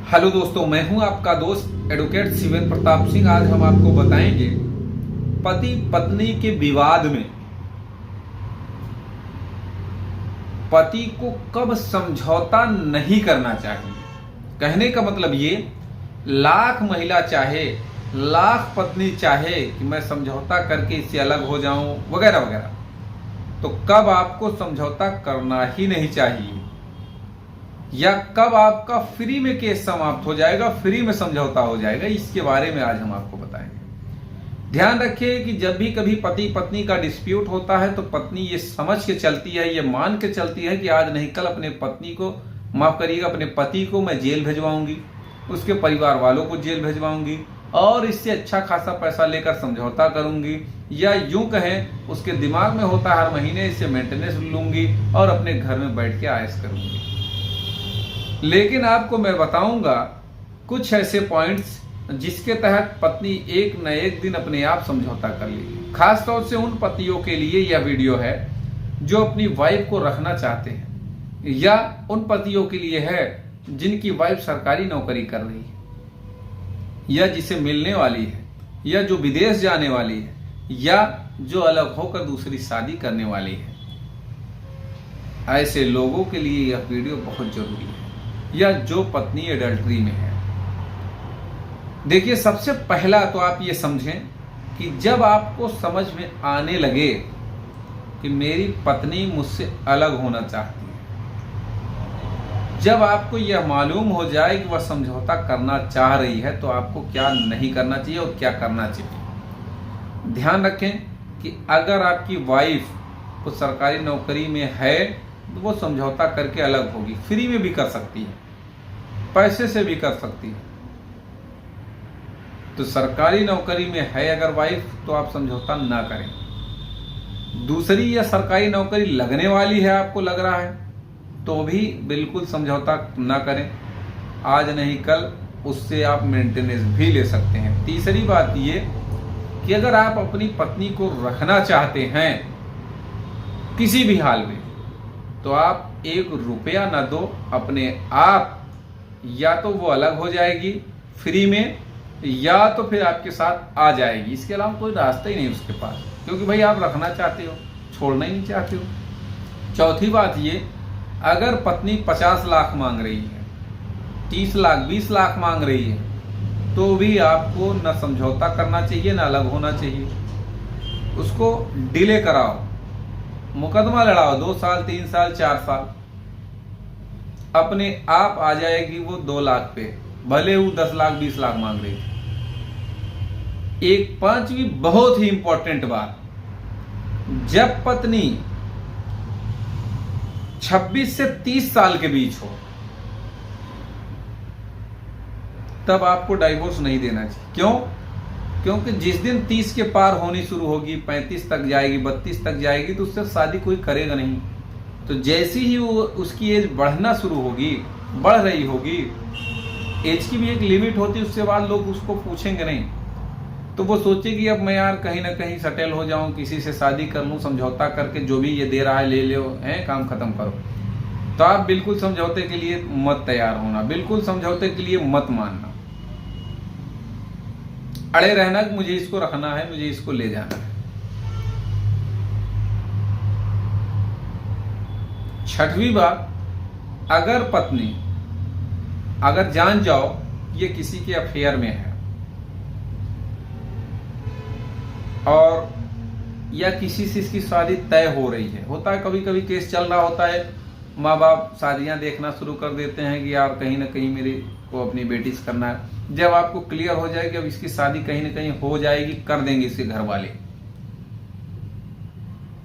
Hello दोस्तों, मैं हूं आपका दोस्त एडवोकेट शिवेंद्र प्रताप सिंह। आज हम आपको बताएंगे पति पत्नी के विवाद में पति को कब समझौता नहीं करना चाहिए। कहने का मतलब ये, लाख महिला चाहे, लाख पत्नी चाहे कि मैं समझौता करके इससे अलग हो जाऊं वगैरह वगैरह, तो कब आपको समझौता करना ही नहीं चाहिए या कब आपका फ्री में केस समाप्त हो जाएगा, फ्री में समझौता हो जाएगा, इसके बारे में आज हम आपको बताएंगे। ध्यान रखिए कि जब भी कभी पति पत्नी का डिस्प्यूट होता है तो पत्नी ये समझ के चलती है, ये मान के चलती है कि आज नहीं कल अपने पत्नी को, माफ करिएगा, अपने पति को मैं जेल भिजवाऊंगी, उसके परिवार वालों को जेल भिजवाऊंगी और इससे अच्छा खासा पैसा लेकर समझौता करूंगी, या यूं कहें उसके दिमाग में होता है हर महीने इससे मेंटेनेंस लूंगी और अपने घर में बैठ के आयश करूंगी। लेकिन आपको मैं बताऊंगा कुछ ऐसे पॉइंट्स जिसके तहत पत्नी एक न एक दिन अपने आप समझौता कर लेगी। खास तौर से उन पतियों के लिए यह वीडियो है जो अपनी वाइफ को रखना चाहते हैं, या उन पतियों के लिए है जिनकी वाइफ सरकारी नौकरी कर रही है, या जिसे मिलने वाली है, या जो विदेश जाने वाली है, या जो अलग होकर दूसरी शादी करने वाली है। ऐसे लोगों के लिए यह वीडियो बहुत जरूरी है, या जो पत्नी एडल्ट्री में है। देखिए, सबसे पहला तो आप ये समझें कि जब आपको समझ में आने लगे कि मेरी पत्नी मुझसे अलग होना चाहती है, जब आपको यह मालूम हो जाए कि वह समझौता करना चाह रही है, तो आपको क्या नहीं करना चाहिए और क्या करना चाहिए। ध्यान रखें कि अगर आपकी वाइफ को सरकारी नौकरी में है तो वो समझौता करके अलग होगी, फ्री में भी कर सकती है, पैसे से भी कर सकती है। तो सरकारी नौकरी में है अगर वाइफ, तो आप समझौता ना करें। दूसरी या सरकारी नौकरी लगने वाली है, आपको लग रहा है, तो भी बिल्कुल समझौता ना करें। आज नहीं कल उससे आप मेंटेनेंस भी ले सकते हैं। तीसरी बात ये कि अगर आप अपनी पत्नी को रखना चाहते हैं किसी भी हाल में, तो आप 1 रुपया ना दो, अपने आप या तो वो अलग हो जाएगी फ्री में, या तो फिर आपके साथ आ जाएगी। इसके अलावा कोई रास्ता ही नहीं उसके पास, क्योंकि भाई आप रखना चाहते हो, छोड़ना ही नहीं चाहते हो। चौथी बात ये, अगर पत्नी 50 लाख मांग रही है, 30 लाख, 20 लाख मांग रही है, तो भी आपको न समझौता करना चाहिए न अलग होना चाहिए। उसको डिले कराओ, मुकदमा लड़ाओ, 2 साल 3 साल 4 साल, अपने आप आ जाएगी वो 2 लाख पे, भले वो 10 लाख 20 लाख मांग रही थी। एक पांचवी बहुत ही इंपॉर्टेंट बात, जब पत्नी 26 से 30 साल के बीच हो, तब आपको डाइवोर्स नहीं देना चाहिए। क्यों? क्योंकि जिस दिन 30 के पार होनी शुरू होगी, 35 तक जाएगी, 32 तक जाएगी, तो उससे शादी कोई करेगा नहीं। तो जैसी ही वो उसकी एज बढ़ना शुरू होगी, बढ़ रही होगी, एज की भी एक लिमिट होती है, उसके बाद लोग उसको पूछेंगे नहीं, तो वो सोचेगी अब मैं यार कहीं ना कहीं सेटल हो जाऊं, किसी से शादी कर लूं, समझौता करके जो भी ये दे रहा है ले लो, है काम खत्म करो। तो आप बिल्कुल समझौते के लिए मत तैयार होना, बिल्कुल समझौते के लिए मत मानना, अड़े रहना कि मुझे इसको रखना है, मुझे इसको ले जाना है। छठवीं बात, अगर पत्नी, अगर जान जाओ ये किसी के अफेयर में है और या किसी से इसकी शादी तय हो रही है, होता है कभी कभी केस चल रहा होता है, माँ बाप शादियां देखना शुरू कर देते हैं कि यार कहीं ना कहीं मेरे को अपनी बेटी से करना है। जब आपको क्लियर हो जाए कि अब इसकी शादी कहीं ना कहीं हो जाएगी, कर देंगे इसके घर वाले,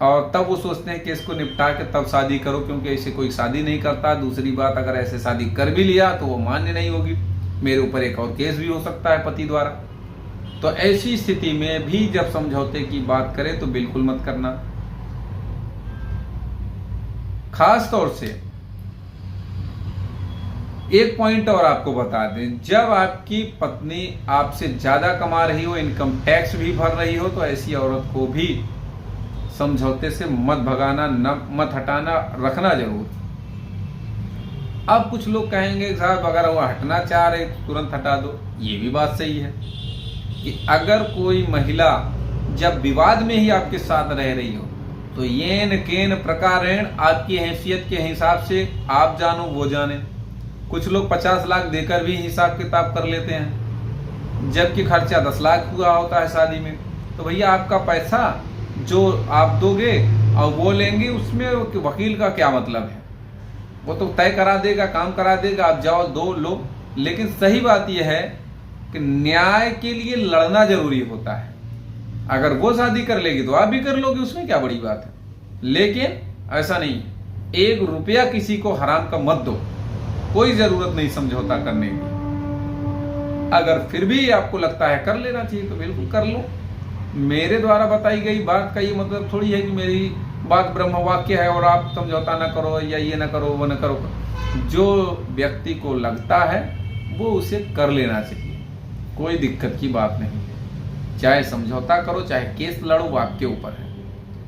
और तब वो सोचते हैं कि इसको निपटा के तब शादी करो, क्योंकि ऐसे कोई शादी नहीं करता। दूसरी बात, अगर ऐसे शादी कर भी लिया तो वो मान्य नहीं होगी, मेरे ऊपर एक और केस भी हो सकता है पति द्वारा। तो ऐसी स्थिति में भी जब समझौते की बात करें तो बिल्कुल मत करना। खास तौर से एक पॉइंट और आपको बता दें, जब आपकी पत्नी आपसे ज्यादा कमा रही हो, इनकम टैक्स भी भर रही हो, तो ऐसी औरत को भी समझौते से मत भगाना, न मत हटाना, रखना जरूर। अब कुछ लोग कहेंगे साहब अगर वो हटना चाह रहे तुरंत हटा दो। ये भी बात सही है कि अगर कोई महिला जब विवाद में ही आपके साथ रह रही हो तो येन केन प्रकारेण आपकी हैसियत के हिसाब से आप जानो वो जाने। कुछ लोग 50 लाख देकर भी हिसाब किताब कर लेते हैं, जबकि खर्चा 10 लाख हुआ होता है शादी में। तो भैया आपका पैसा जो आप दोगे और वो लेंगे, उसमें वकील का क्या मतलब है? वो तो तय करा देगा, काम करा देगा, आप जाओ दो लो। लेकिन सही बात यह है कि न्याय के लिए लड़ना जरूरी होता है। अगर वो शादी कर लेगी तो आप भी कर लोगे, उसमें क्या बड़ी बात है। लेकिन ऐसा नहीं, 1 रुपया किसी को हराम का मत दो, कोई जरूरत नहीं समझौता करने की। अगर फिर भी आपको लगता है कर लेना चाहिए तो बिल्कुल कर लो। मेरे द्वारा बताई गई बात का ये मतलब थोड़ी है कि मेरी बात ब्रह्म वाक्य है और आप समझौता ना करो या ये ना करो वो ना करो। जो व्यक्ति को लगता है वो उसे कर लेना चाहिए, कोई दिक्कत की बात नहीं है। चाहे समझौता करो चाहे केस लड़ो, वो आपके ऊपर है।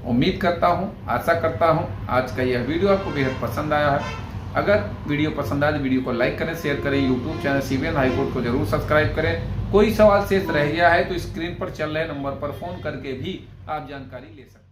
उम्मीद करता हूँ, आशा करता हूँ आज का यह वीडियो आपको बेहद पसंद आया है। अगर वीडियो पसंद आए तो वीडियो को लाइक करें, शेयर करें। यूट्यूब चैनल CBN हाईकोर्ट को जरूर सब्सक्राइब करें। कोई सवाल शेष रह गया है तो स्क्रीन पर चल रहे नंबर पर फोन करके भी आप जानकारी ले सकते हैं।